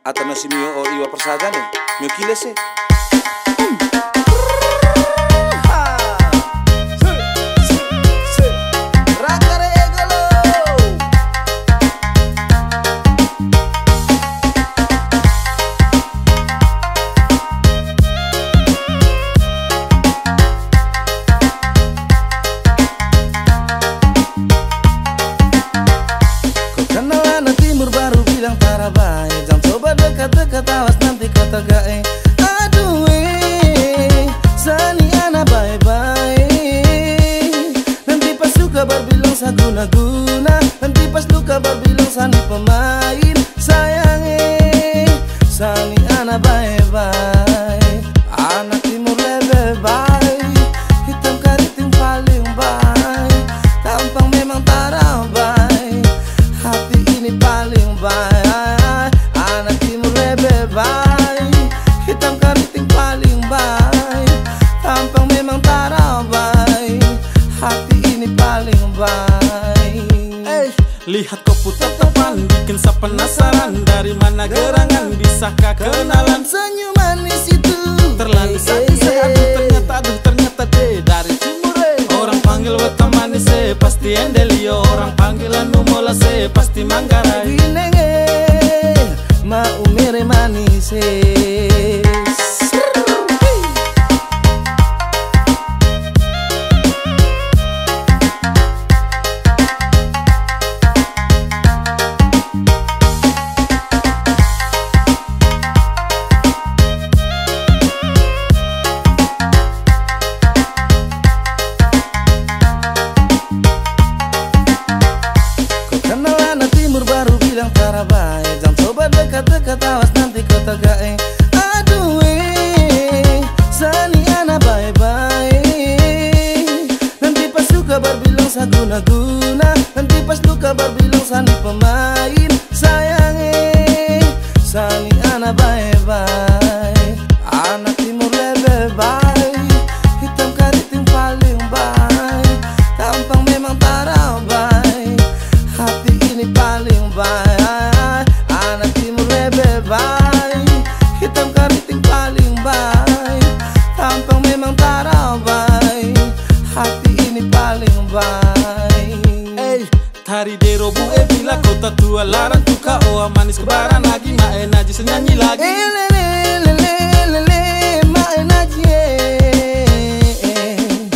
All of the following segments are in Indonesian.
Atanasimio o iwa persagane, mio kilese. Dekat-dekat awas nanti kau tegai. Aduh sani ana bye-bye. Nanti pas luka berbilang sa guna-guna. Nanti pas luka berbilang sani pemain. Sayang sani ana bye-bye. Anak timur lebih baik. Hitam keriting paling baik. Tampang memang tarabai. Hati ini paling baik. Hitam keriting paling baik. Tampang memang tarabai. Hati ini paling baik. Lihat kau tatapan bikin saya penasaran. Dari mana gerangan bisakah kenalan? Senyum manis itu terlalu sakit ternyata deh dari Cimure. Orang panggil wata manis pasti Endelio. Orang panggilan Numola pasti Manggarai. Binenge mau mere manis. Tarabai, jangan coba dekat-dekat awas nanti kau tegai. Aduh sani ana bye-bye. Nanti pas luka berbilang sa guna-guna. Nanti pas luka berbilang sani pemain. Sayang sani ana bye-bye. Anak timur lebih baik. Hitam keriting paling baik. Tampang memang tarabai. Hati ini paling baik. Hitam keriting paling baik. Tampang memang tarabai. Hati ini paling baik. Tari dero bu bila kota tua larang tuka. Oh manis kebaran lagi main aja senyanyi lagi. Main aja.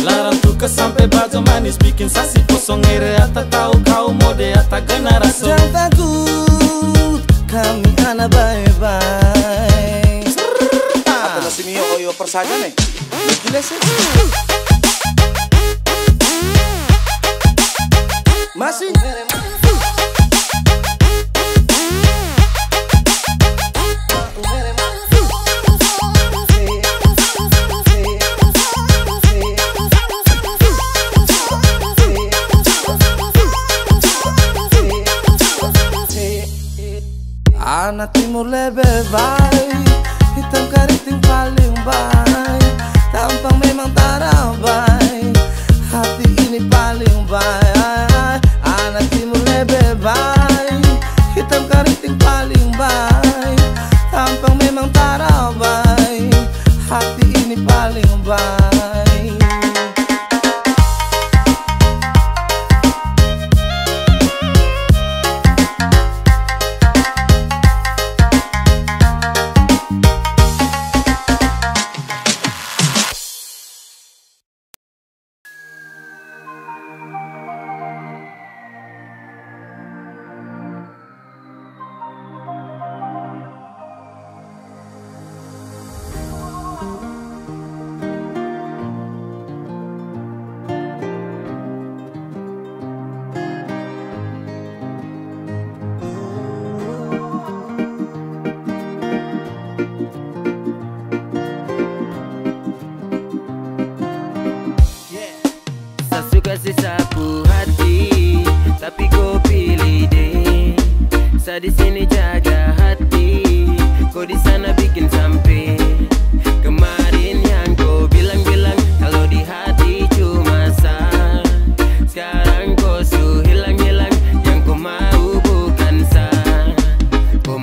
Larang tuka sampai bajo manis bikin sasi kosong. Ata tahu kau mode ata generasi. Jangan takut kami anak bye-bye. Atanasimio o iwa persagane, mio kilese. Masih anak timur lebih baik. Hitam keriting paling baik. Tampang memang tarabai. Hati ini paling baik. Anak timur lebih baik. Hitam keriting paling baik. Tampang memang tarabai. Hati ini paling baik. Kasih sapu hati, tapi kau pilih deh. Saya di sini jaga hati, kau di sana bikin sampai. Kemarin yang kau bilang-bilang kalau di hati cuma sah. Sekarang kau su hilang-hilang, yang kau mau bukan sah. Kau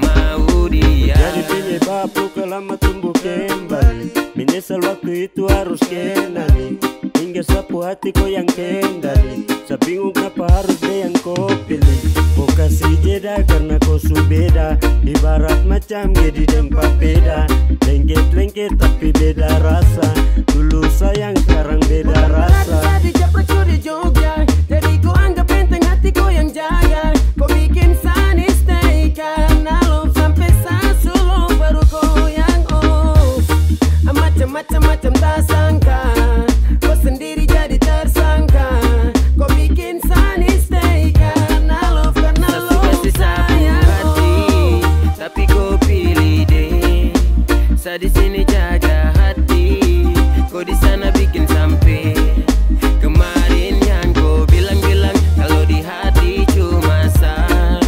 itu harus kenali, hingga sapu hati kau yang kendali. Saya bingung kenapa harus dia yang kau pilih. Kau kasih jeda karena kau su beda, ibarat macam gedi dempa beda. Lengket-lengket tapi beda rasa. Dulu sayang sekarang beda rasa. Tadi cepat curi Jogja, jadi kau anggap enteng hati kau yang jaga. Kau bikin Sunny stay karena love sampai sasulo baru kau yang off. Macam-macam tak sangka, kau sendiri jadi tersangka. Kau bikin Sunny stay karena love sayang hati, tapi kau pilih deh. Saya di sini jaga hati, kau di sana bikin sampai. Kemarin yang kau bilang-bilang kalau di hati cuma sah,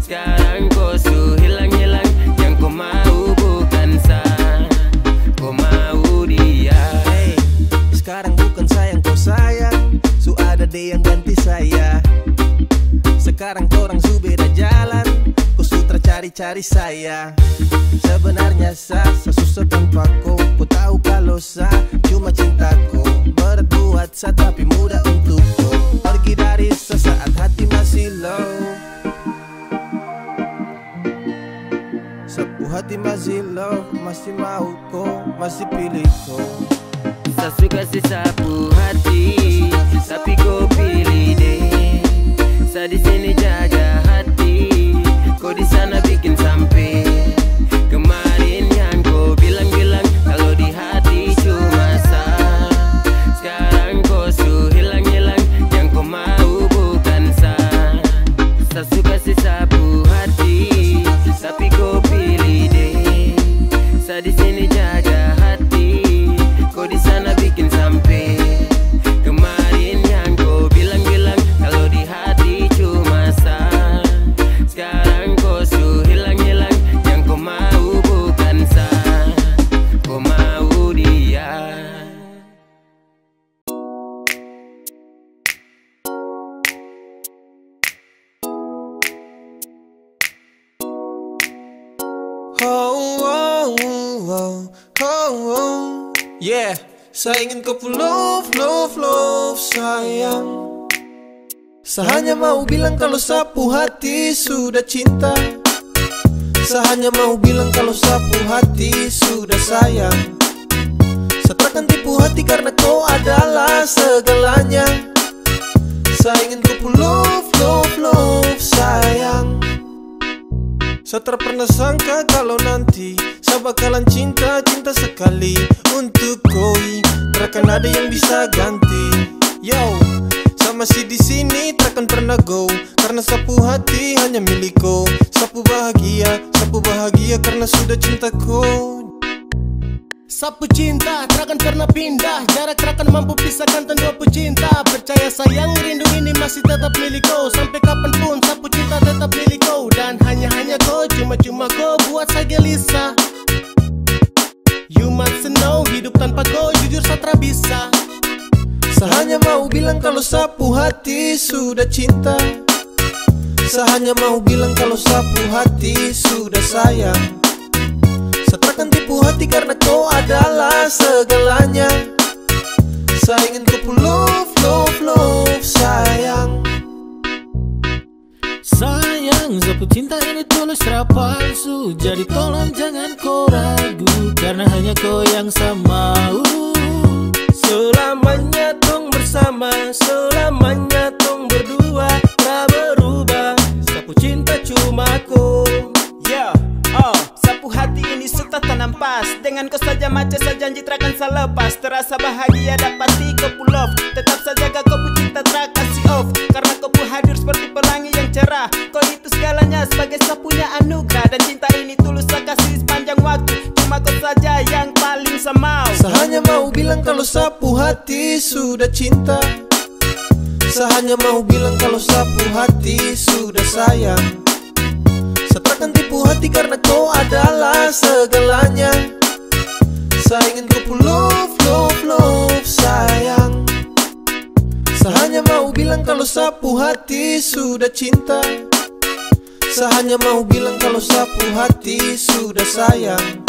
sekarang kau su hilang-hilang. Yang kau mau bukan sah, kau mau dia. Sekarang bukan sayang kau sayang, su ada deh yang ganti saya. Sekarang korang su beda jalan, kau su tercari-cari saya. Sebenarnya susah tanpa kau tahu kalau cuma cintaku berat buat tapi mudah untukku. Pergi dari sesaat hati masih low, sapu hati masih low, masih mau kau, masih pilih kau. Saya suka si sapu hati, tapi kau pilih deh. Saya di sini jaga hati, kau di sana bikin sampai. Kemarin yang kau bilang-bilang kalau di hati cuma sah, sekarang kau su hilang-hilang. Yang kau mau bukan sah. Saya suka si sapu hati, tapi kau pilih deh. Saya di sini jaga hati, kau di sana bikin sampai. Kemarin yang kau bilang-bilang kalau di hati cuma sah, sekarang kau su hilang-hilang. Yang kau mau bukan sah, kau mau dia. Yeah, saya ingin kau love sayang. Saya hanya mau bilang kalau sapu hati sudah cinta. Saya hanya mau bilang kalau sapu hati sudah sayang. Saya takkan tipu hati karena kau adalah segalanya. Saya ingin kau love sayang. Saya tak pernah sangka kalau nanti saya bakalan cinta sekali untuk koi. Takkan ada yang bisa ganti. Yo, saya masih di sini takkan pernah go, karena sapu hati hanya milikku. Sapu bahagia karena sudah cintaku. Sapu cinta takkan pernah pindah, jarak takkan mampu pisahkan dua pecinta. Percaya sayang, rindu ini masih tetap milikku. Sampai kapanpun sapu cinta tetap milikku. Dan hanya kau, cuma kau buat saya gelisah. You must know, hidup tanpa kau jujur saya tak bisa. Saya hanya mau bilang kalau sapu hati sudah cinta. Saya hanya mau bilang kalau sapu hati sudah sayang. Saya takkan tipu hati karena kau adalah segalanya. Saya ingin kau love sayang. Sayang, sapu cinta ini tulus tak palsu. Jadi tolong jangan kau ragu, karena hanya kau yang saya mau. Selamanya tong bersama, selamanya tong berdua, tak berubah. Sapu cinta cuma kau. Yeah, sapu hati ini sudah tanam pas. Dengan kau saja macam saya janji takkan saya lepas. Terasa bahagia dapati kau pull off. Tetap saja kau cinta tak kasih off, karena kau hadir seperti pelangi yang cerah. Kau itu segalanya sebagai sapunya anugerah. Dan cinta ini tulus saya kasih sepanjang waktu. Cuma kau saja yang paling saya mau. Saya hanya mau bilang kalau sapu hati sudah cinta. Saya hanya mau bilang kalau sapu hati sudah sayang. Saya takkan tipu hati karena kau adalah segalanya. Saya ingin kau love sayang. Saya hanya mau bilang kalau sapu hati sudah cinta. Saya hanya mau bilang kalau sapu hati sudah sayang.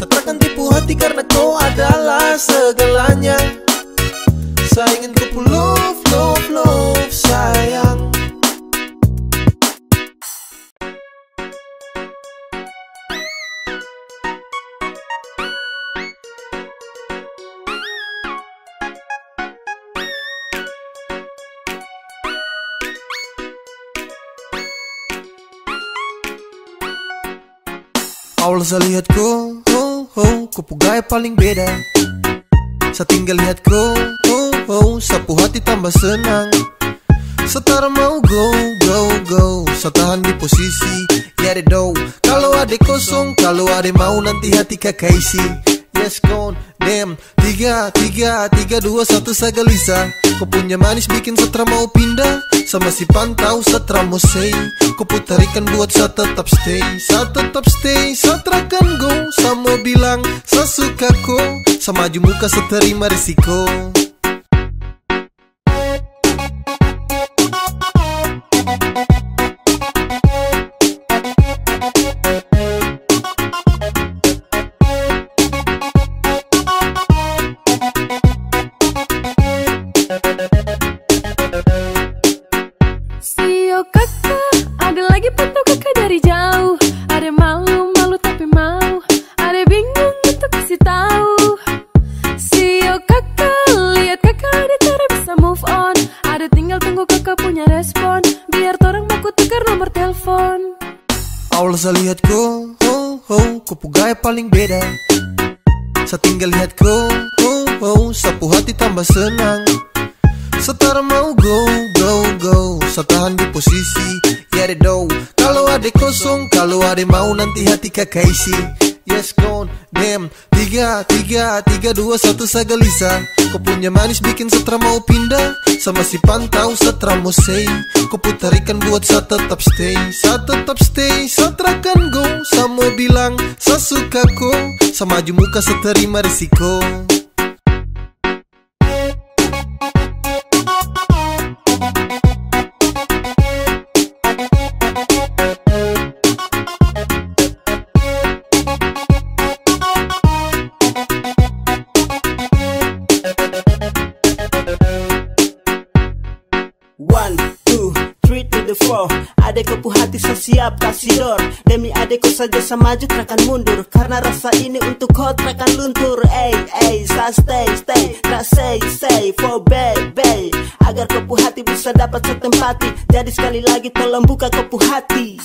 Saya takkan tipu hati karena kau adalah segalanya. Saya ingin kau love, love, love, sayang. Awal saya lihat kau, kau gaya paling beda. Saya tinggal lihat kau, sapu hati tambah senang. Setara mau go, go, go. Saya tahan di posisi, ya de do. Kalau ada kosong, kalau ada mau nanti hati kakak isi. Yes gone, damn. 3, 2, 1 saya gelisah. Kau punya manis bikin setra mau pindah. Sama si pantau setra mau say. Kau putarikan buat saya tetap stay. Saya tetap stay, saya terakan go. Saya mau bilang, saya suka kau. Saya maju muka, saya terima risiko. Awal saya lihat kau, kau gaya paling beda. Saya tinggal lihat kau, sapu hati tambah senang. Setara mau go, go, go. Saya tahan di posisi, ya de do. Kalau ada kosong, kalau ada mau nanti hati kakak isi. Yes gone, damn. 3, 2, 1 saya gelisah. Kau punya manis bikin setra mau pindah. Sama si pantau setra mau say. Kau putarikan buat saya tetap stay. Saya tetap stay, saya terakan go. Saya mau bilang, saya suka kau. Saya maju muka, saya terima risiko. Adekku hati saya siap kasih door. Demi adekku saja saya maju takkan mundur. Karena rasa ini untuk kau takkan luntur. Saya stay, tak say for baby. Agar kau hati bisa dapat setempati. Jadi sekali lagi tolong buka kau hati.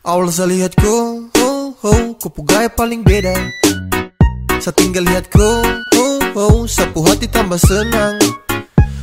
Awal saya lihat kau, kau gaya paling beda. Saya tinggal lihat kau, sapu hati tambah senang.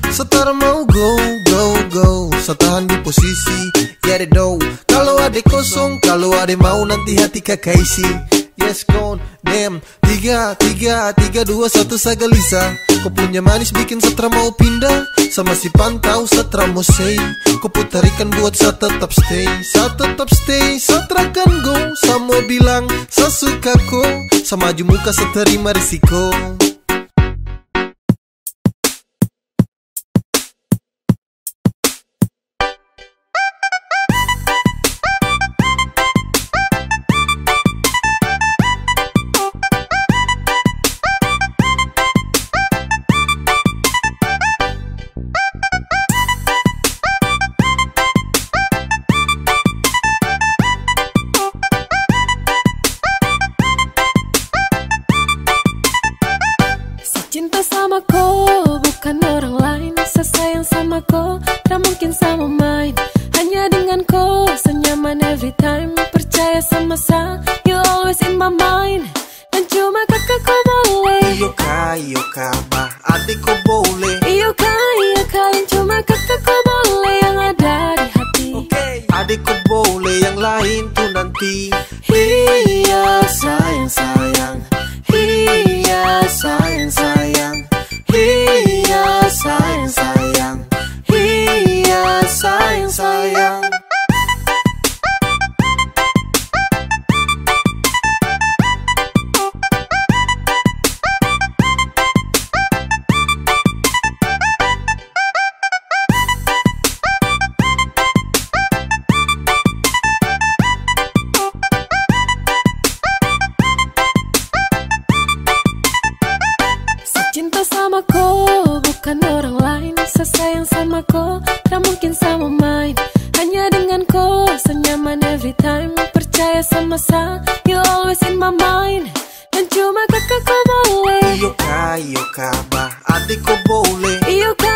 Setara mau go, go, go. Saya tahan di posisi, ya de do. Kalau ada kosong, kalau ada mau nanti hati kakak isi. Yes gone, damn. 3, 2, 1 saya gelisah. Kau punya manis bikin setra mau pindah. Sama si pantau setra mau say. Kau putarikan buat saya tetap stay. Saya tetap stay, saya terakan go. Saya mau bilang, saya suka kau. Saya maju muka, saya terima risiko. Cinta sama kau, bukan orang lain. Saya sayang sama kau, tak mungkin sama main. Hanya dengan kau, senyaman every time. Percaya sama saya, you always in my mind. Dan cuma kakak kau boleh. Iyo kak, bah adik kau boleh. Iyo kak, yang cuma kakak kau boleh. Yang ada di hati. Adik kau boleh, yang lain tuh nanti. Iya sayang. Iya sayang. Iya sayang. Iya sayang. sama ko, tak mungkin sama main. Hanya dengan ko, senyaman every time. Percaya sama sa, you always in my mind. Dan cuma kakak ko boleh. Iyo kah, bah adik ko boleh. Iyo kah,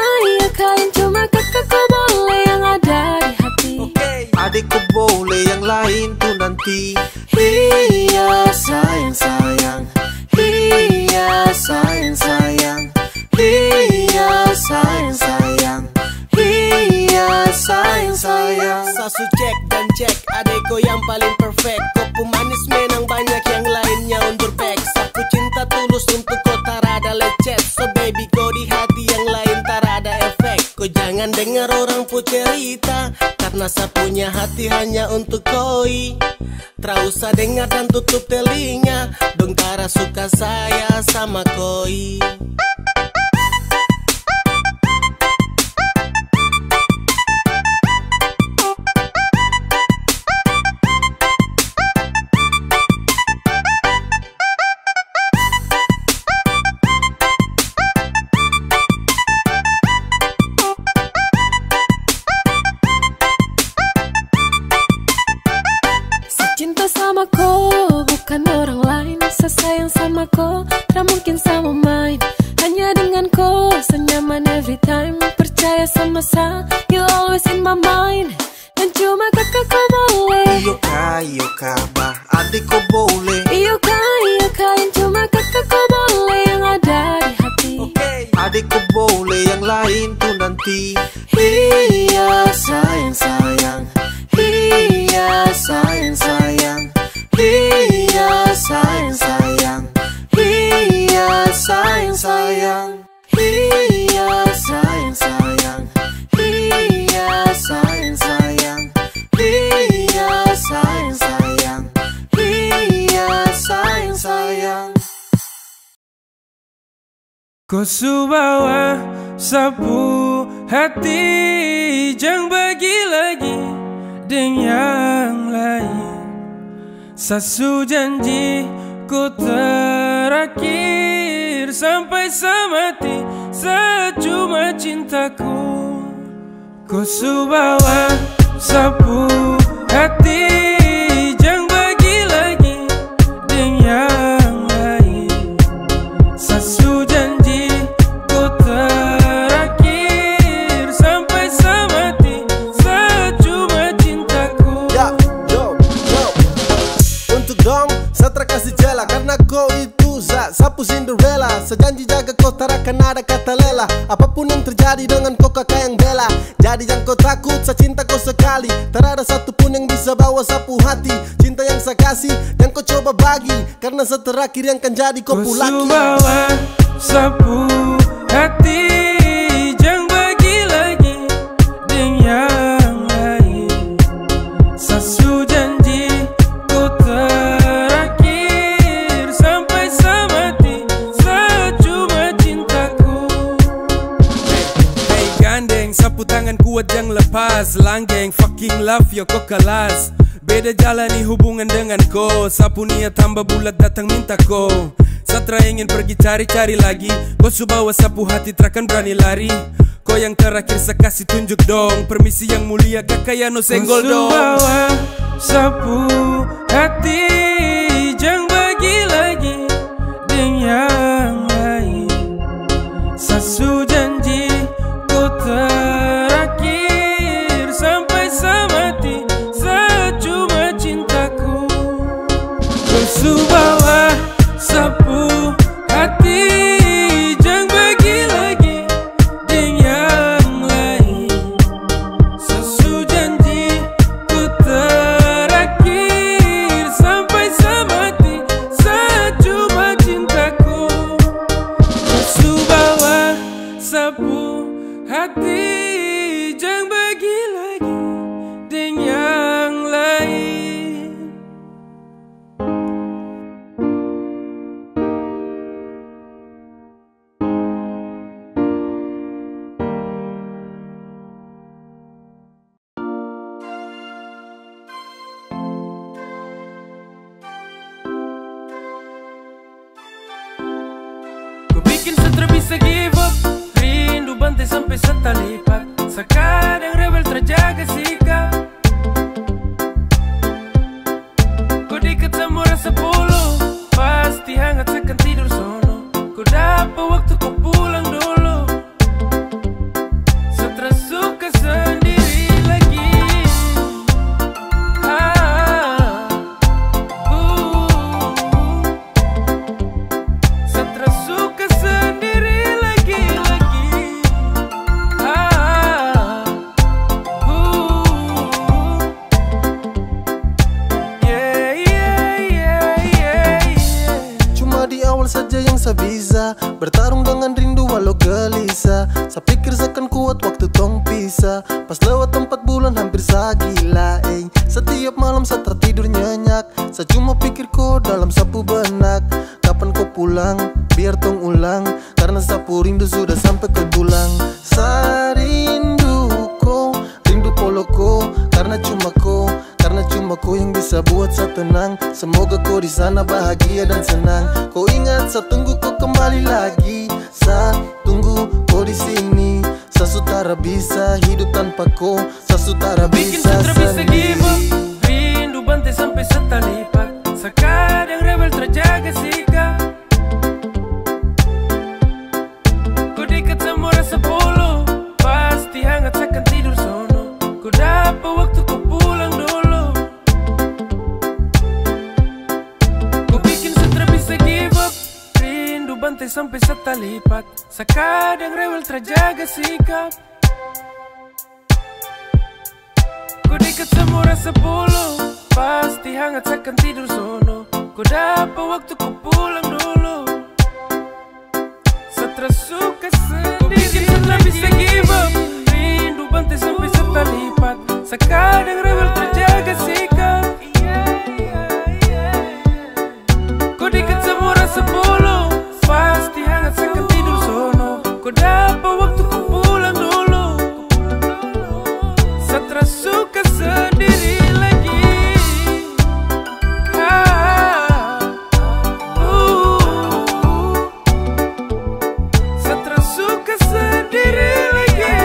yang cuma kakak ko boleh. Yang ada di hati. Adik ko boleh, yang lain tuh nanti. Iya sayang sayang, iya sayang sayang, iya sayang sayang, iya sayang sayang. Sasu cek dan cek, adekku yang paling perfect. Kok pemanis menang banyak yang lainnya undur back. Sapu cinta tulus untuk kau tarada lecet. So baby kau di hati yang lain tarada efek. Kau jangan dengar orang pu cerita, karena sapunya hati hanya untuk koi. Tak usah dengar dan tutup telinga, dong tara suka saya sama koi. Cinta sama ko, bukan orang lain. Sesayang sama ko, tak mungkin sama main. Hanya dengan ko, senyaman every time. Percaya sama sa, you always in my mind. Dan cuma kakak ko boleh. Iyo kah, bah adik ko boleh. Iyo kah, yang cuma kakak ko boleh. Yang ada di hati. Adik ko boleh, yang lain tuh nanti. Iya sayang sayang, iya sayang sayang, iya sayang sayang, iya sayang sayang, iya sayang sayang, iya sayang sayang, iya sayang sayang, iya sayang sayang. Kau subawa sapu hati, jangan bagi lagi dengan yang lain. Sasu janji ku terakhir sampai semati, secuma cintaku. Kau subawa sapu hati, jangan bagi lagi dengan yang lain. Sasu janji ku terakhir sampai semati, secuma cintaku. Untuk dong, saya kasih jela karena kau itu sapu Cinderella. Sejanji jaga kau tak akan ada kata lela. Apapun yang terjadi dengan kau kakak yang bela. Jadi jangan kau takut, saya cinta kau sekali. Tak ada satupun yang bisa bawa sapu hati. Cinta yang saya kasih, yang kau coba bagi, karena seterakhir yang kan jadi kau pulaki. Kau bawa sapu hati, jangan bagi lagi dengan yang lain. Sasu janji ku terakhir sampai semati, secuma cintaku. Hey gandeng, sapu tangan kuat jangan lepas. Langgeng, fucking love yo kau kelas. Beda jalani hubungan dengan kau. Sapu niat tambah bulat datang minta kau. Satra ingin pergi cari-cari lagi. Kau subawa sapu hati terakan berani lari. Kau yang terakhir saya kasih tunjuk dong. Permisi yang mulia kakak ya no senggol dong. Kau subawa sapu hati, jangan bagi lagi dengan yang lain. Sasu janji ku terakhir sampai semati, secuma cintaku. Kau subawa sapu hati, jangan bagi lagi dengan yang lain. Sasu janji ku terakhir sampai semati, secuma cintaku. Kau subawa sapu hati, jangan bagi lagi dengan yang lain. Ku bikin sutra bisa give up. Rindu bantai sampai setalipat. Sekadang rebel terjaga sikap. Kau dekat sama rasa polo, pasti hangat sekan tidur sono. Kau dapat waktu kau pulang dulu. Stres suka sendiri lagi. Stres suka sendiri lagi. Cuma di awal saja yang saya bisa bertarung dengan rindu walau gelisah. Saya pikir seakan kuat waktu tong pisah. Pas lewat 4 bulan hampir saya gila. Setiap malam saya tertidur nyenyak. Saya cuma pikir kau dalam sapu benak. Kapan kau pulang biar tong ulang, karena sapu rindu sudah sampai ke tulang. Saya rindu kau, rindu poloko, karena cuma kau yang bisa buat saya tenang. Semoga kau di sana bahagia dan senang. Kau ingat saya tunggu kau kembali lagi. Saya tunggu kau di sini. Saya sutara bisa hidup tanpa kau. Saya sutara Bikin bisa sutra bisa give up. sendiri. Rindu bantai sampai setalipat. Sekadang rebel terjaga sikap. Kau dekat sama rasa polo, pasti hangat sekan tidur sono. Kau dapat waktu kau pulang dulu. Kau bikin sutra bisa give up. Rindu bantai sampai setalipat. Sekadang rebel terjaga sikap. Kau dekat sama rasa polo, pasti hangat sekan tidur sono. Kau dapat waktu kau pulang dulu. Stres suka sendiri. Kau bikin sutra bisa give up. Rindu bantai sampai setalipat. Sekadang rebel terjaga sikap. Kau dekat sama rasa polo, pasti hangat sekan tidur sono. Kau dapat waktu kau pulang dulu. Stres suka sendiri lagi. Stres suka sendiri lagi.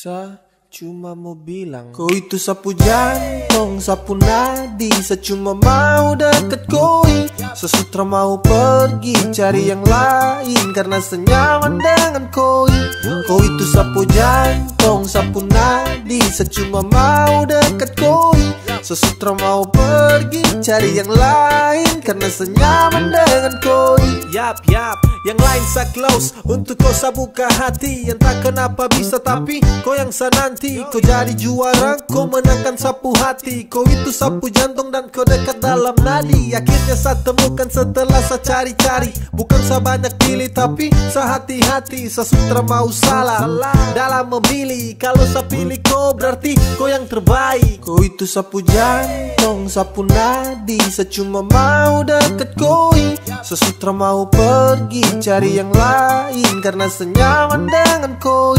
Saya cuma mau bilang, kau itu sapu jantung, sapu nadi. Saya cuma mau deket koi. Sesutra mau pergi cari yang lain, karena senyaman dengan koi. Kau itu sapu jantung, sapu nadi. Saya cuma mau deket koi. Sesutra mau pergi cari yang lain, karena senyaman dengan koi. Yap, yang lain saya close, untuk kau saya buka hati. Entah kenapa bisa tapi kau yang saya nanti. Kau jadi juara, kau menangkan sapu hati. Kau itu sapu jantung dan kau dekat dalam nadi. Akhirnya saya temukan setelah saya cari-cari. Bukan saya banyak pilih tapi saya hati-hati. Saya sutra mau salah dalam memilih. Kalau saya pilih kau berarti kau yang terbaik. Kau itu sapu jantung, sapu nadi. Saya cuma mau deket koi. Sesutra mau pergi cari yang lain, karena senyaman dengan koi.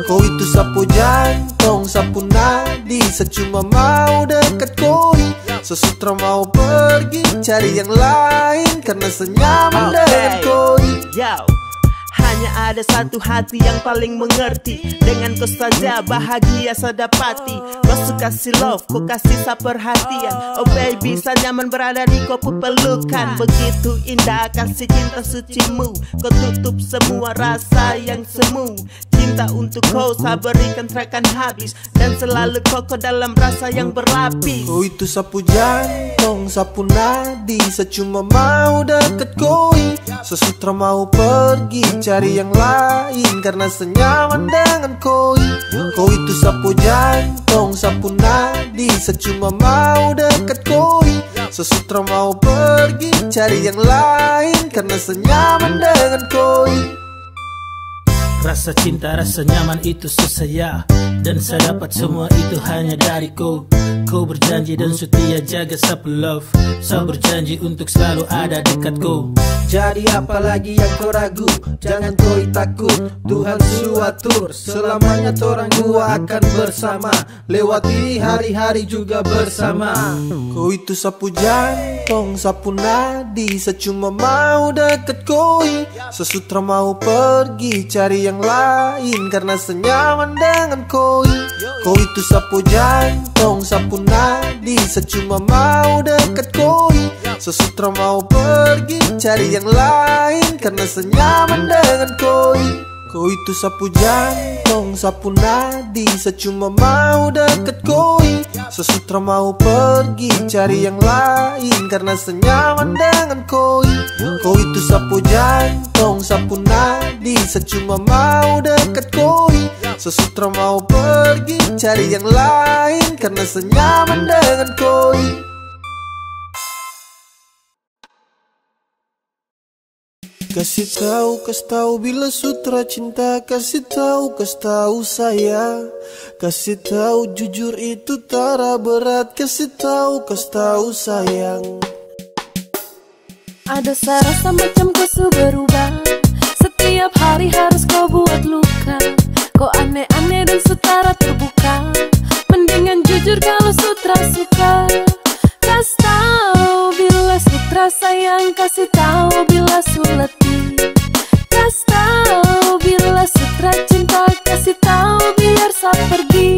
Kau itu sapu jantung, sapu nadi. Saya cuma mau deket koi. Sesutra mau pergi cari yang lain, karena senyaman dengan koi. Hanya ada satu hati yang paling mengerti. Dengan kau saja bahagia saya dapati. Kau suka kasih love, kau kasih saya perhatian. Oh baby, saya nyaman berada di kau pelukan. Begitu indah kasih cinta sucimu. Kau tutup semua rasa yang semu. Cinta untuk kau saya berikan terakan habis. Dan selalu kokoh dalam rasa yang berlapis. Kau itu sapu jantung, sapu nadi. Saya cuma mau deket koi. Sesutra mau pergi cari yang lain, karena senyaman dengan koi. Kau itu sapu jantung, sapu nadi. Saya cuma mau deket koi. Sesutra mau pergi cari yang lain, karena senyaman dengan koi. Rasa cinta, rasa nyaman itu saya. Dan saya dapat semua itu hanya dari kau. Kau berjanji dan setia jaga sapu love. Saya berjanji untuk selalu ada dekat kau. Jadi apalagi yang kau ragu, jangan kau takut. Tuhan suatur, selamanya torang dua akan bersama, lewati hari-hari juga bersama. Kau itu sapu jantung, sapu nadi, secuma mau deket koi. Sesutra mau pergi cari yang lain karena senyaman dengan koi. Kau itu sapu jantung, sapu nadi, secuma mau deket koi. Sesutra mau pergi cari yang lain karena senyaman dengan koi. Kau itu sapu jantung, sapu nadi, secuma mau deket koi. Sesutra mau pergi cari yang lain karena senyaman dengan koi. Kau itu sapu jantung, sapu nadi, secuma mau deket koi. Sesutra mau pergi cari yang lain karena senyaman dengan koi. Kasih tahu bila sutra cinta, kasih tahu saya. Kasih tahu jujur itu tara berat, kasih tahu sayang. Ada rasa macam kau su berubah, setiap hari harus kau buat luka. Kau aneh-aneh dan sutara terbuka, mendingan jujur kalau sutra suka. Kasih tahu bila sutra sayang, kasih tahu bila su letih. Kasih tahu bila sutra cinta, kasih tahu biar saat pergi.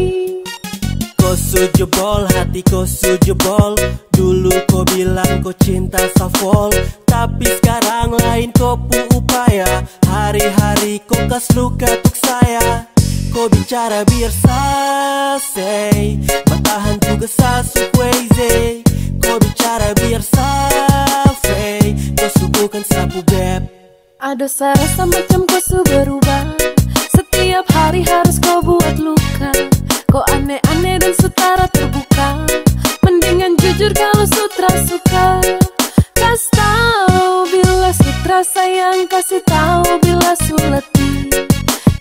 Kau su jebol, hati kau su jebol. Dulu kau bilang kau cinta safol, tapi sekarang lain kau pu upaya. Hari-hari kau kas luka tuk saya. Kau bicara biar sasei, bertahan tugas sasu crazy. Kau bicara biar safei, kau su bukan sapu beb. Ada rasa macam kau su berubah, setiap hari harus kau buat luka. Kau aneh-aneh dan sutara terbuka, mendingan jujur kalau sutra suka. Kasih tahu bila sutra sayang, kasih tahu bila su letih.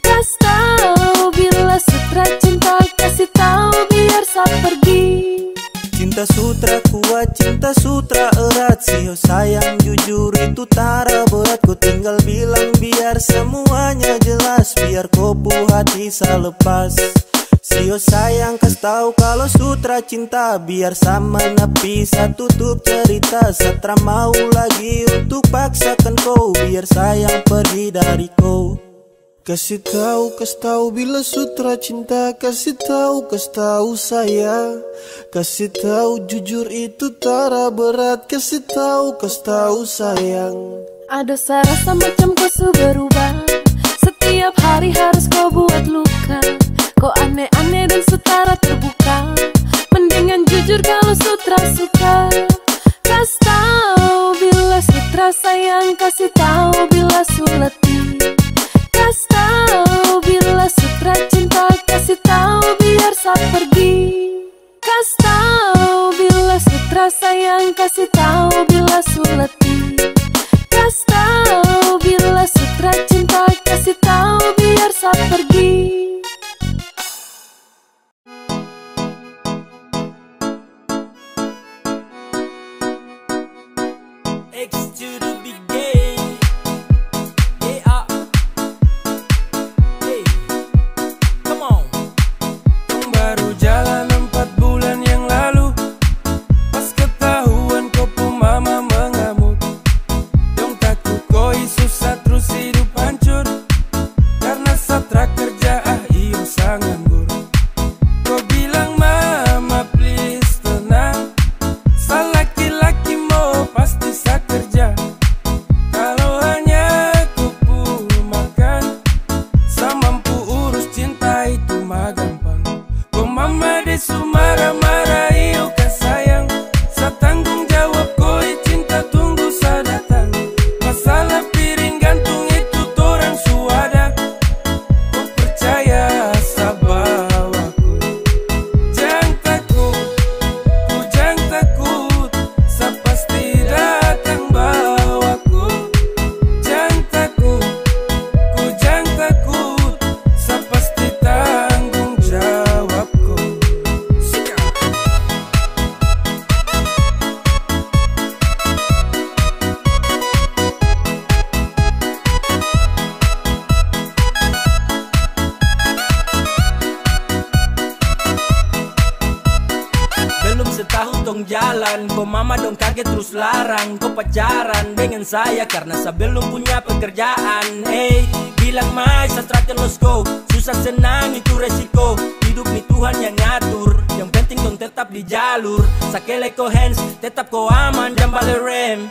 Kasih tahu bila sutra cinta, kasih tahu biar saat pergi. Cinta sutra kuat, cinta sutra erat. Sio sayang jujur itu tara berat. Ku tinggal bilang biar semuanya jelas, biar kau pu hati selepas. Sio sayang kas tahu kalau sutra cinta, biar sama napi satu tutup cerita. Satra mau lagi untuk paksakan kau, biar sayang pergi dari kau. Kasih tahu bila sutra cinta, kasih tahu saya. Kasih tahu jujur itu tara berat, kasih tahu sayang. Ada rasa macam kau su berubah, setiap hari harus kau buat luka. Kau aneh-aneh dan sutara terbuka, mendingan jujur kalau sutra suka. Kasih tahu bila sutra sayang, kasih tahu bila su letih. Kasih tahu bila sutra cinta, kasih tahu biar saat pergi. Kasih tahu bila sutra sayang, kasih tahu bila su letih. Kasih tahu bila sutra cinta, kasih tahu biar saat pergi. X to the big game. Yeah, hey, come on. Baru jalan 4 bulan yang lalu, pas ketahuan kau pu mama mengamuk. Dong takut koi susah terus hidup hancur, karena satra kerja iyo sangat nganggur. Kau bilang mama please tenang, sa laki-laki mo pasti sa kerja. jalan. Kok mama dong kaget terus larang kau pacaran dengan saya karena saya belum punya pekerjaan. Hey, bilang mai sastrakan let's go. Susah senang itu resiko. Hidup nih Tuhan yang ngatur. Yang penting dong tetap di jalur. Sakele ko hands, tetap ko aman, jangan balik rem.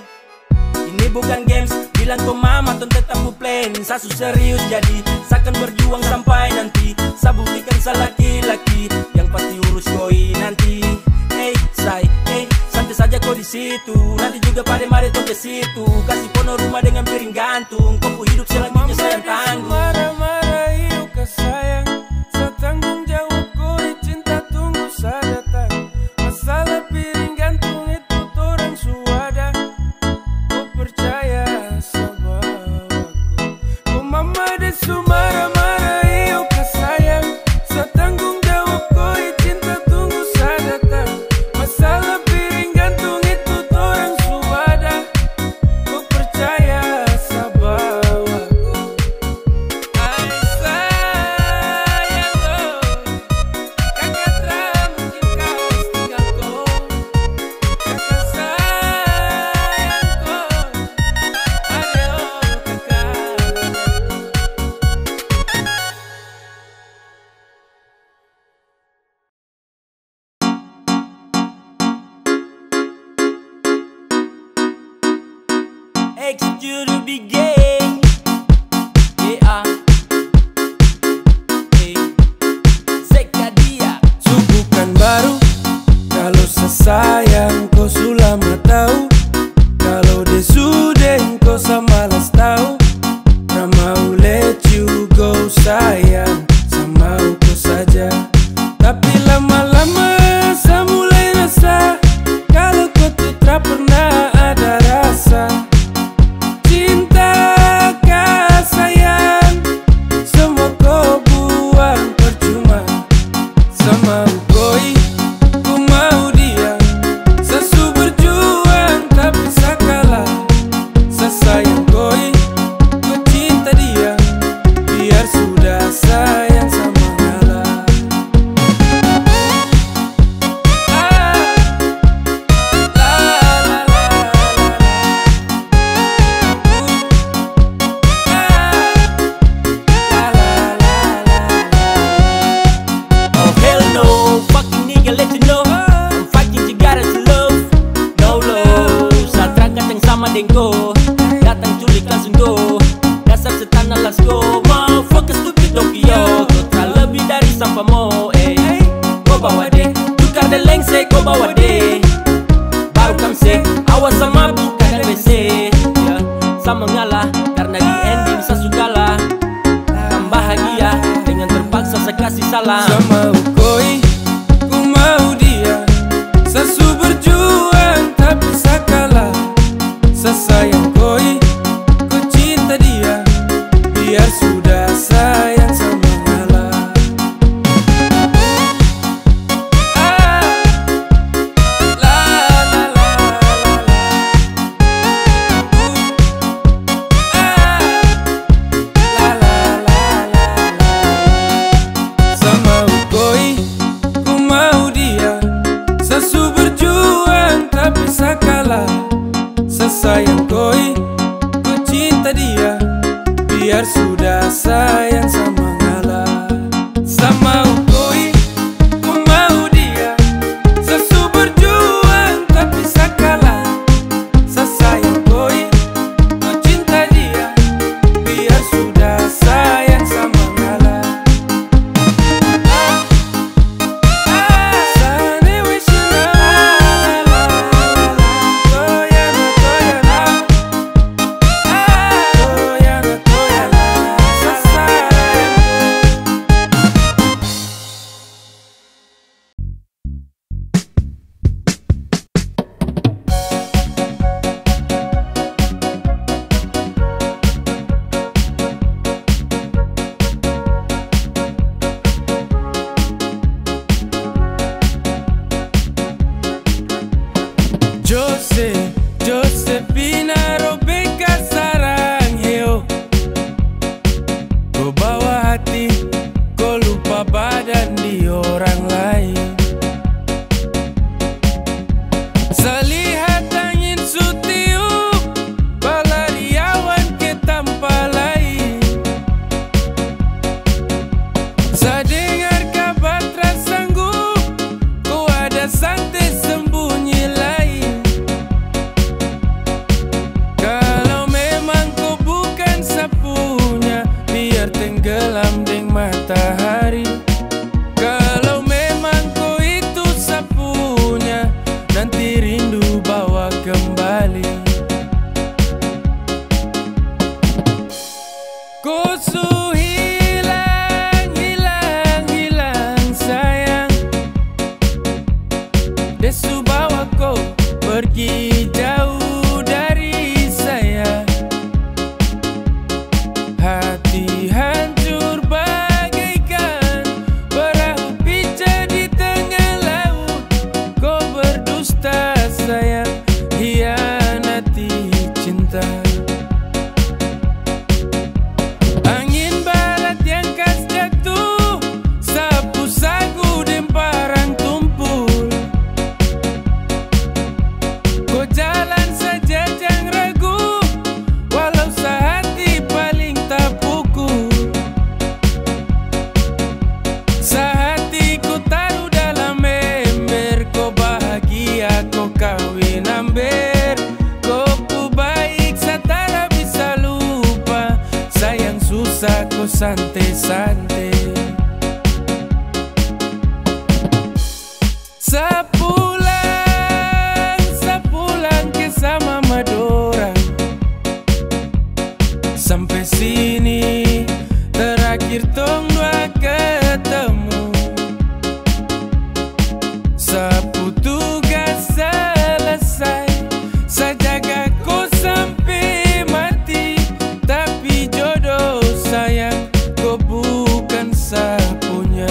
Ini bukan games, bilang ko mama ton tetap ku plan. Sasu serius jadi, saya akan berjuang sampai nanti. Saya buktikan saya laki-laki yang pasti urus koi nanti. Hey, santai saja kau di situ. Nanti juga pada mari tuh ke situ. Kasih pono rumah dengan piring gantung. Kau hidup selanjutnya saya tanggung. Marah-marah hidup ke sayang. Saya tanggung jawab kau di cinta tunggu saya datang. Masalah piring gantung itu torang suada. Kau percaya sama aku. Kau mama desu marah-marah hidup ke sayang. Saya tanggung jawab kau di cinta tunggu saya datang. Masalah piring gantung itu torang suada. Kau percaya sama aku. Ay sayang kau, kakak tak mungkin kau tinggal kau. Kakak sayang kau, ayo kakak. Expect you to be gay. Yeah. Hey. Zekaria. Bukan baru kalau sesayang kau sulama tahu. Kalau dia sudah kau samalas tahu. Tak mau let you go sayang, sama kau saja. Tapi lama-lama saya mulai rasa kalau kau tuh tak pernah ada rasa. Cinta kah sayang, semua kau buang percuma. Sama koi, ku mau dia. Sesu berjuang tapi saya kalah. Saya sayang koi, ku cinta dia. Biar sudah sayang sama ngalah. Oh hell no, fucking nigga let you know I'm fighting Cigara to love. No love, saat rangka yang sama dengko. Datang culik langsung go. Dasar setan let's go. Mau fokus stupid Tokyo. Kau tak lebih dari sampah mo. Kau bawa deh, tukar deh lengse kau bawa deh. Baru kamse, awas sama bukan WC. Ya, saya mengalah karena di ending saya sukalah. Kan bahagia dengan terpaksa saya kasih salam. Sama koi, ku mau dia. Sesu berjuang tapi saya kalah. Saya sayang koi, ku cinta dia. Biar sudah sayang sama ngalah. Sama koi, ku mau dia. Sesu berjuang tapi saya kalah. Saya sayang koi, ku cinta dia. Biar sudah sayang sama ngalah. Sama koi, ku mau dia. Sesu berjuang tapi saya kalah. Saya sayang koi, ku cinta dia. Biar sudah sayang sama ngalah. Sana wish you know. Toyana, toyana. santai-santai. Sepulang ke sama Madura. Sampai sini terakhir tong dua ketemu. Sapu tugas selesai, sajaga kau sampai mati. Tapi jodoh sayang, kau bukan sapunya.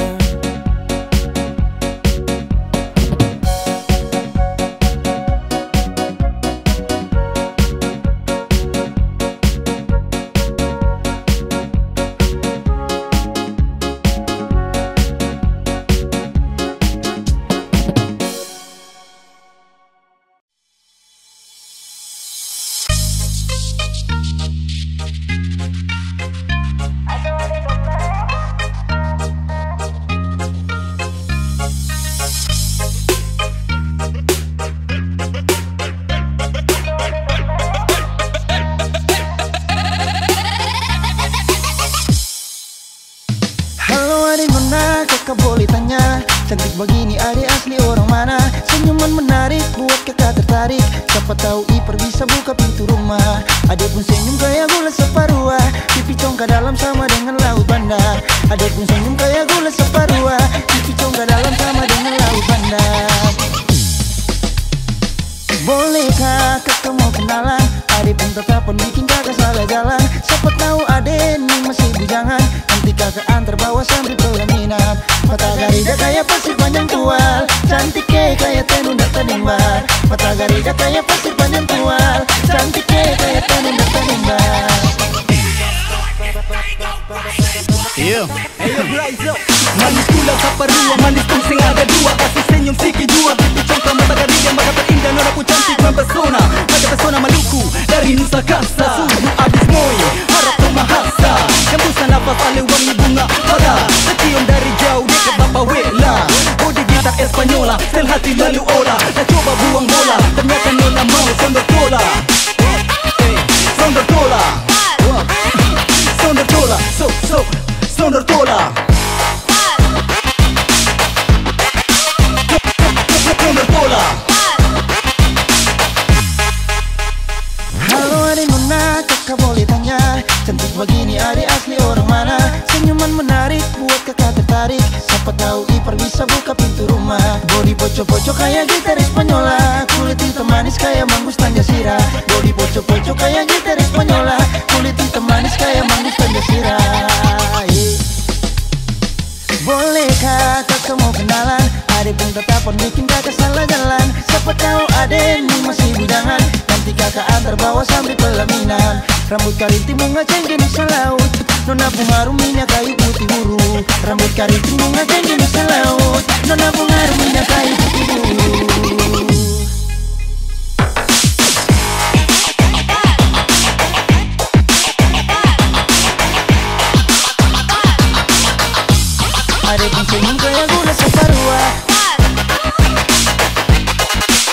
Kakak boleh tanya, cantik begini adik asli orang mana? Senyuman menarik buat kakak tertarik. Siapa tahu Iper bisa buka pintu rumah. Adik pun senyum kayak gula separuh, pipi congkak dalam sama dengan laut bandar. Adik pun senyum kayak gula separuh, pipi congkak dalam sama dengan laut bandar. Bolehkah kakak mau kenalan? Adik pun tetap bikin kakak salah jalan. Siapa tahu adik ini masih bujangan. Nanti kakak antar bawa sambil pelaminan. Mata garida kayak pasir panjang tual, cantik kayak tenun dan tenimbar. Mata garida kayak pasir panjang tual, cantik kayak tenun dan tenimbar. Manis gula saparua, manis tungsing ada dua. Kasih senyum siki jua, pipi congkak mata garida. Mata terindah, noraku cantik mempesona. Mata pesona Maluku, dari Nusa Kasa. Suhu abis moi, harap pemahasa. Hembusan nafas ale wangi bunga pada. Tercium dari jauh dekat Bapa Wela. Bodi gitar Espanyola, sel hati lalu olah. Dah coba buang bola, ternyata nona mau sondor tola. Sondor tola, sondor tola, sondor tola. Sondor tola. Halo adik nona, kakak boleh tanya, cantik begini adik asli orang mana? Senyuman menarik buat kakak tertarik. Siapa tahu Iper bisa buka pintu rumah. Bodi poco-poco kayak gitar Espanyola, kulit hitam manis kayak manggus Tanjasira. Bodi poco-poco kayak gitar Espanyola, kulit hitam manis kayak manggus Tanjasira. Bolehkah kakak mau kenalan? Adik pun tetap bikin kakak salah jalan. Siapa tahu adik ini masih bujangan. Nanti kakak antar bawa sambil pelaminan. Rambut karinting bunga cengkeh Nusa Laut, nona bunga minyak kayu putih buru. Rambut karinting bunga cengkeh Nusa Laut, nona bunga minyak kayu putih buru. Adik pun senyum kayak gula separuh,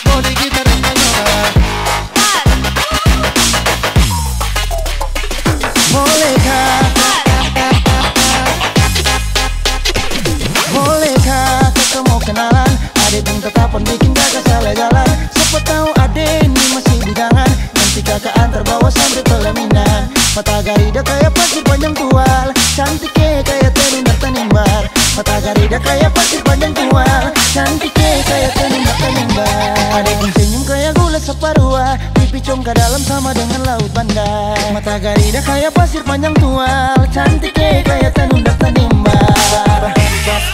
bodi gitar Espanyola. Bolehkah kakak mau kenalan? Adik pun tetap bikin kakak salah jalan. Siapa tahu adik ini masih bujangan. Nanti kakak antar bawa sambil pelaminan. Mata garida kayak pasir panjang tual, cantik kayak tenun dan tenimbar. Mata garida kayak pasir panjang tual, cantik kayak tenun dan tenimbar. Adik pun senyum kayak gula separuh, pipi congkak dalam sama dengan laut bandar. Mata garida kayak pasir panjang tual, cantik kayak tenun dan tenimbar. Pasir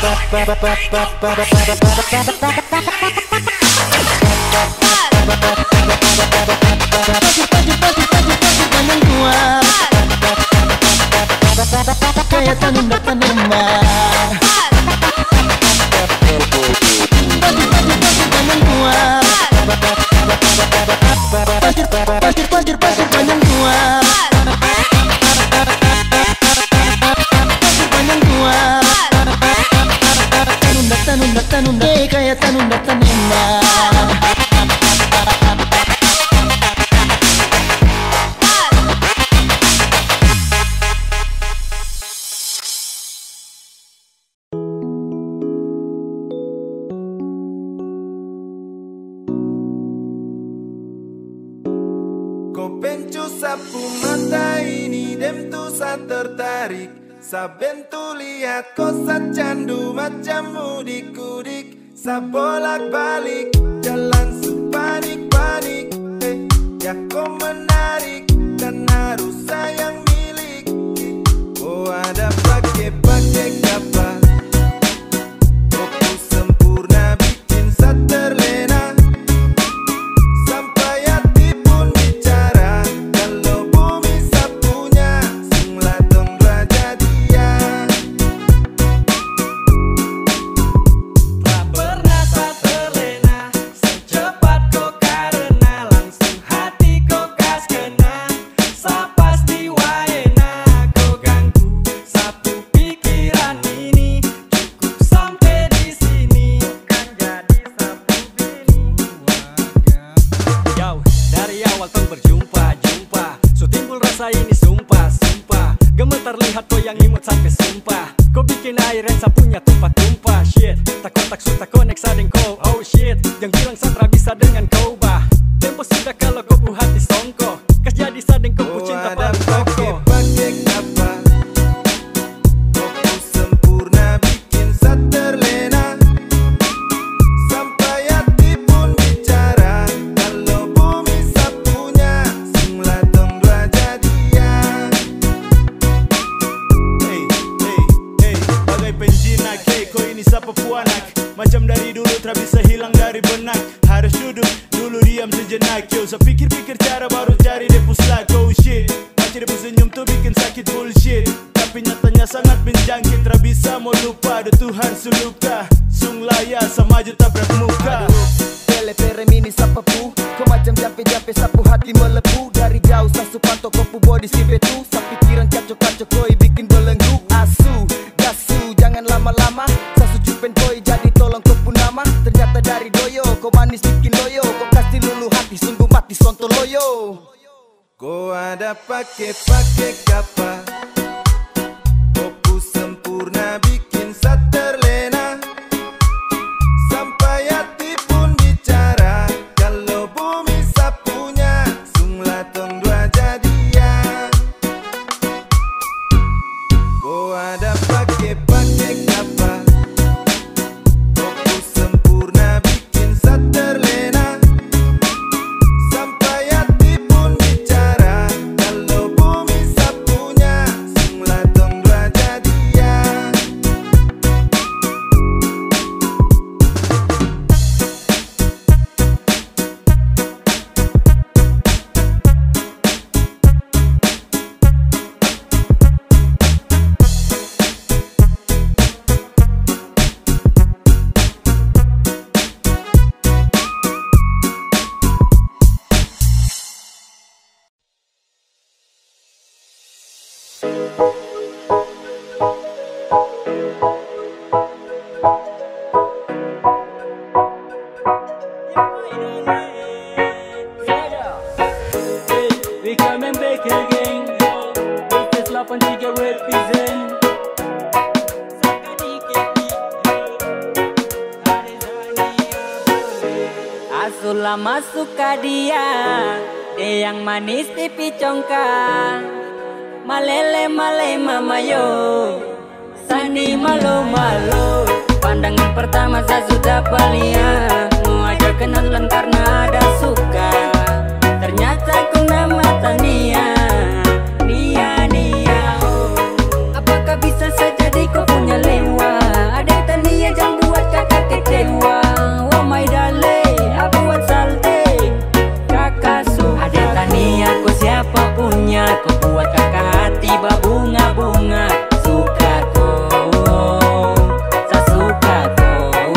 panjang tual, kayak tenun dan tenimbar. Pasir panjang tual, pasir panjang tual, pasir panjang tual, tenun kayak tenun dan tenimbar. pencu sapu mata ini dem tu sa tertarik. Saben tu lihat kau sa candu macam mudik-kudik. Sa bolak-balik jalan sepanik-panik. Ya kau menarik dan harus sayang milik. Oh ada pakai kapal. Koku sempurna bikin sa terlena. Sampai hati pun bicara. Kalau bumi sa punya, sunglah dong raja dia. Tak pernah sa terlena. Secepat kau karena langsung hati kau kas kena. Sa pasti waena kau ganggu sapu pikiran ini. Cukup sampai di sini kan jadi sapu bini. Yo, dari awal tong berjumpa so timbul rasa ini sumpah gemetar lihat kau yang imut sampai sumpah. Kau bikin air yang sapunya tumpah-tumpah. Shit, tak kontak sudah connect sadeng kau. Oh shit, yang bilang satra bisa dengan kau bah. Tempo sudah kalau kau pu hati songko. Kas jadi sadeng kau pu cinta paling koko. Pakai kapal. Koku sempurna bikin sa terlena. Sampai hati pun bicara. Kalau bumi sa punya, sunglah dong raja dia. Hey, bagai penjinak, hey, kau ini siapa puanak? Macam dari dulu tak bisa hilang dari benak. Harus duduk dulu diam sejenak. Yo, saya pikir-pikir cara baru cari depus lah. Oh shit, baca depus senyum tuh bikin sakit bullshit. Tapi nyatanya sangat menjangkit. Tak bisa mau lupa, ada Tuhan suluka. Sung laya sama aja tabrak muka. Pere mini sapapu. Kau macam jape-jape sapu hati melepuh. Dari jauh sasu pantok kopu body si betu. Sa pikiran kacau-kacau koi bikin belenggu. Asu, gasu, jangan lama-lama. Sasu cupen koi jadi tolong kopu nama. Ternyata dari doyo, kau manis bikin loyo. Kau kasih lulu hati sungguh mati sonto loyo. Kau ada pakai kapal. Koku sempurna bikin sa terlena. Sampai hati pun bicara. Kalau bumi sa punya, sunglah tong raja dia. Kau ada pakai kapal. Koku sempurna bikin sa terlena. Sampai hati pun bicara. Kalau bumi sa punya, sunglah tong raja dia. We coming back again. This is 83 represent. Asula masuk ke dia yang manis pipi congkak. Malele male mama yo. Sani malu malu. Pandangan pertama saya sudah palia. Mau aja kenalan karena ada suka. Ternyata ku nama Tania. Nia oh. Apakah bisa saja di kau punya lewa? Ada Tania jangan buat kakak kecewa. Oh my darling, aku buat salte. Kakak su. Ada Tania ku siapa punya? Ku buat kakak hati berbunga-bunga. Suka kau, saya suka kau.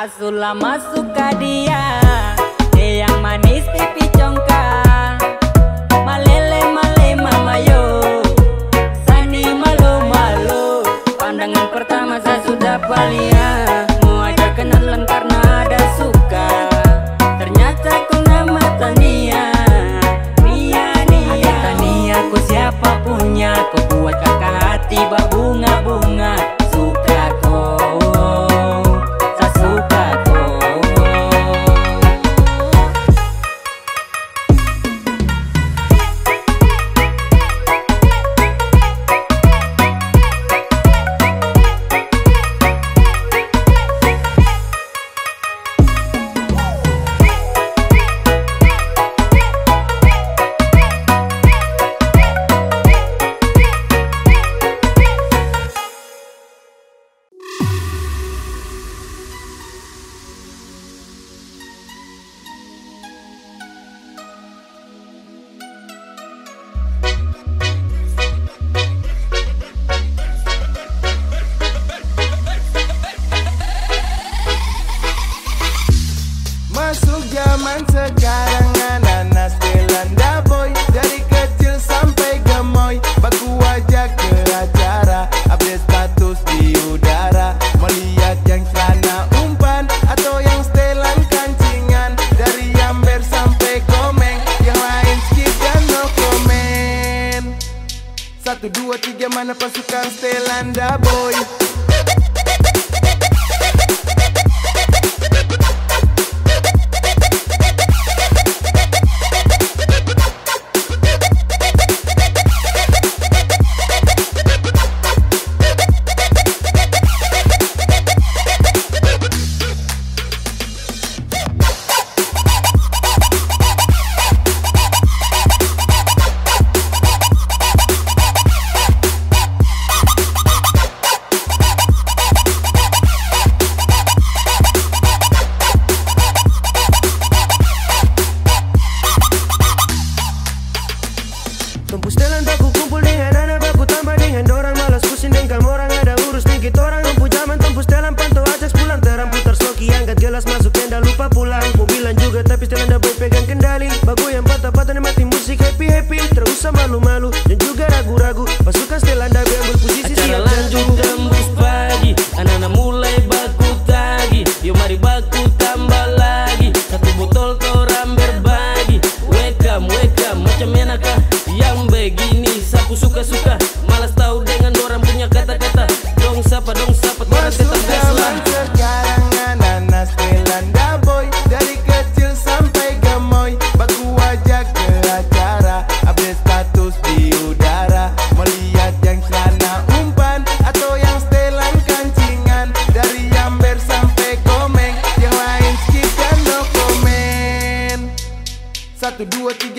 Lama suka dia, dia yang manis pipi congkak, malele male mama yo, sani malu malu. Pandangan pertama saya sudah palia, mau ajak kenalan karena ada suka. Ternyata kau nama Tania, Nia Nia. Ada Tania kau siapa punya, kau buat kakak hati berbunga-bunga. Suka kau, saya suka. Mana pasukan Stelanda boy?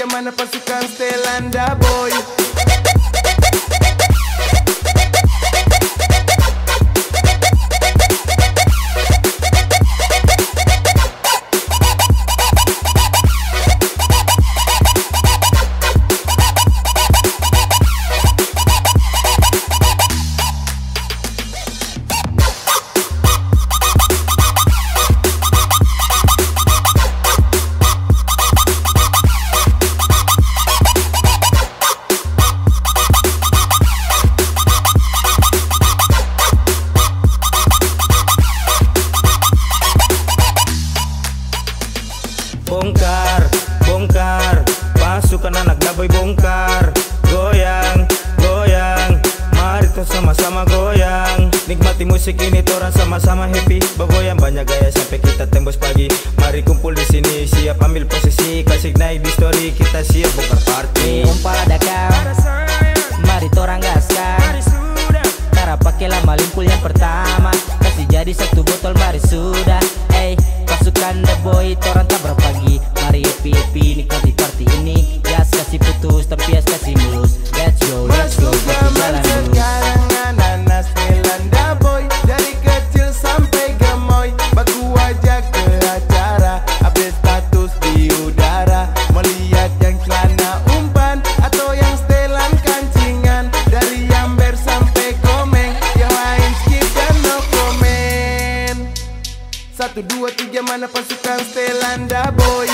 Mana pasukan Stelanda boy? Bongkar, bongkar, pasukan anak daboy bongkar. Goyang, goyang, mari tuh sama-sama goyang. Nikmati musik ini torang sama-sama happy. Bergoyang banyak gaya sampai kita tembus pagi. Mari kumpul di sini, siap ambil posisi. Kasih naik di story, kita siap bongkar party. Umpal ada kau, mari torang gaskan. Cara pakai lama limpul yang pertama. Kasih jadi satu botol mari sudah. Pasukan The Boy, torang tak berpagi. Mari happy-happy, nikmati party ini. Gas kasih putus, tapi gas kasih mulus. Let's go, let's go, jalan dulu. Nanas Stelanda boy, dari kecil sampai gemoy. Baku ajak ke acara, update status di udara. Melihat yang celana umpan atau yang setelan kancingan. Dari Amber sampai Komeng, yang lain skip dan no comment. 1, 2, 3 mana pasukan Stelanda boy.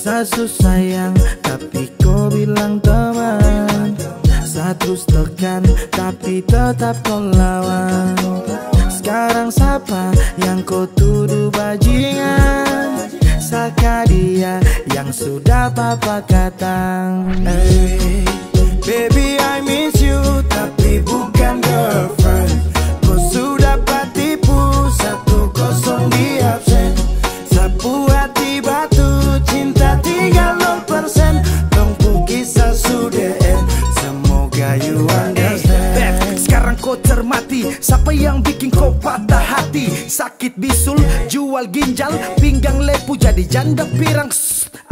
Sasu sayang tapi kau bilang teman, saya terus tekan tapi tetap kau lawan. Sekarang siapa yang kau tuduh bajingan? Saka dia yang sudah papa katang. Hey, baby I miss you tapi bukan girlfriend. Kau sudah patipu 1-0 di absen. Sapu hati batu cinta tinggal 0%. Tunggu kisah sudah end. Semoga you understand. Sekarang kau cermati siapa yang bikin kau patah hati. Sakit bisul, jual ginjal, pinggang lepu jadi janda pirang.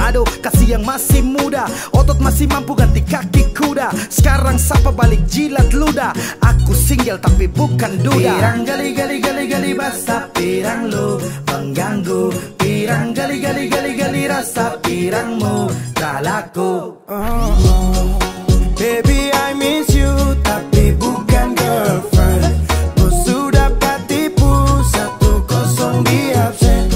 Aduh, kasih yang masih muda, otot masih mampu ganti kaki kuda. Sekarang sapa balik jilat ludah. Aku single tapi bukan duda. Pirang gali basah pirang lu mengganggu. Pirang gali rasa pirangmu tak laku. Baby I miss you tapi bukan girlfriend. Kau sudah patipu 1-0 di absen.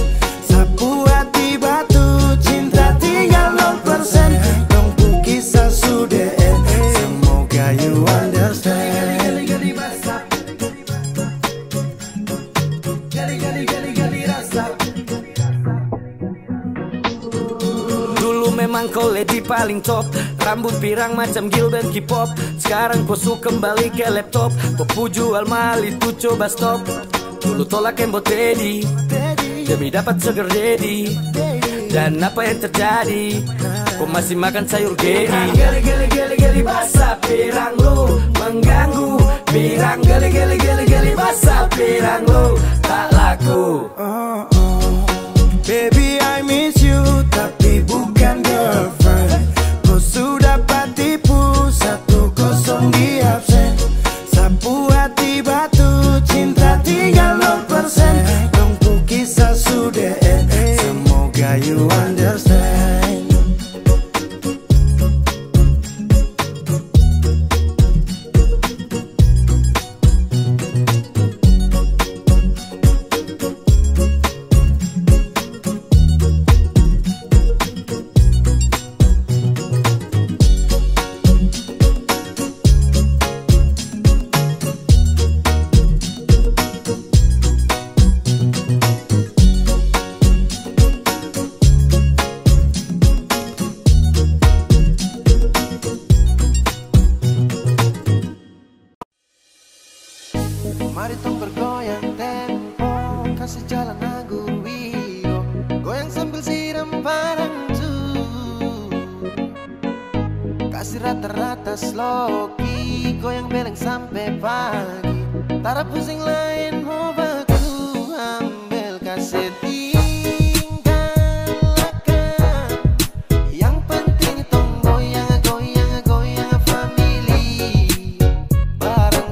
Sapu hati batu cinta tinggal 0%. Dongku kisah sudah end. Semoga you understand. Gali basah. Gali rasa. Dulu memang kau lady paling top. Rambut pirang macam Gilbert K-pop. Sekarang kau suka kembali ke laptop. Kau pu jual mahal itu coba stop. Dulu tolak embot Teddy demi dapat sugar daddy. Dan apa yang terjadi? Kau masih makan sayur gedi. Gali basah pirang lu mengganggu. Pirang gali basah pirang lu tak laku. Baby I miss you tapi bukan girlfriend. Kau sudah patipu 1-0 di absen. Sapu hati batu cinta tinggal 0%. Dongku kisah sudah end. Semoga you understand. Mari tong bergoyang tempo, kasih jalan agur wiro. Goyang sambil siram barang tuh. Kasih rata-rata sloki, goyang beleng sampai pagi. Tara pusing lain mau baku, ambil kaset tinggalkan. Yang penting tong goyang family. Barang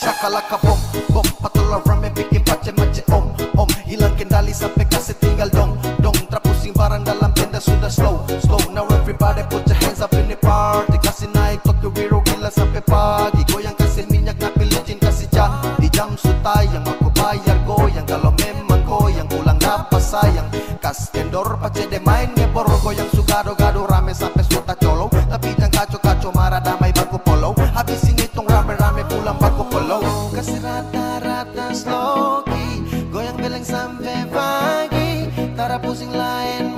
shakalaka bom bom, patulah rame bikin macem-macem om. Hilang kendali sampai kasih tinggal dong. Terpusing barang dalam tenda sudah slow. Now everybody put your hands up in the party. Kasih naik Tokyo Wiro gila sampai pagi. Goyang kasih minyak napi licin kasih di jam sutai yang aku bayar goyang. Kalau memang goyang ulang dapat sayang. Kas kendor pace de main ngebor. Goyang sugado-gado rame sampai suta colo. Tapi jangan kaco-kaco marah damai baku polo. Habisin itong rame-rame pulang baku polo. Kasih rata-rata sloki, goyang beleng sampai pagi. Tara pusing lain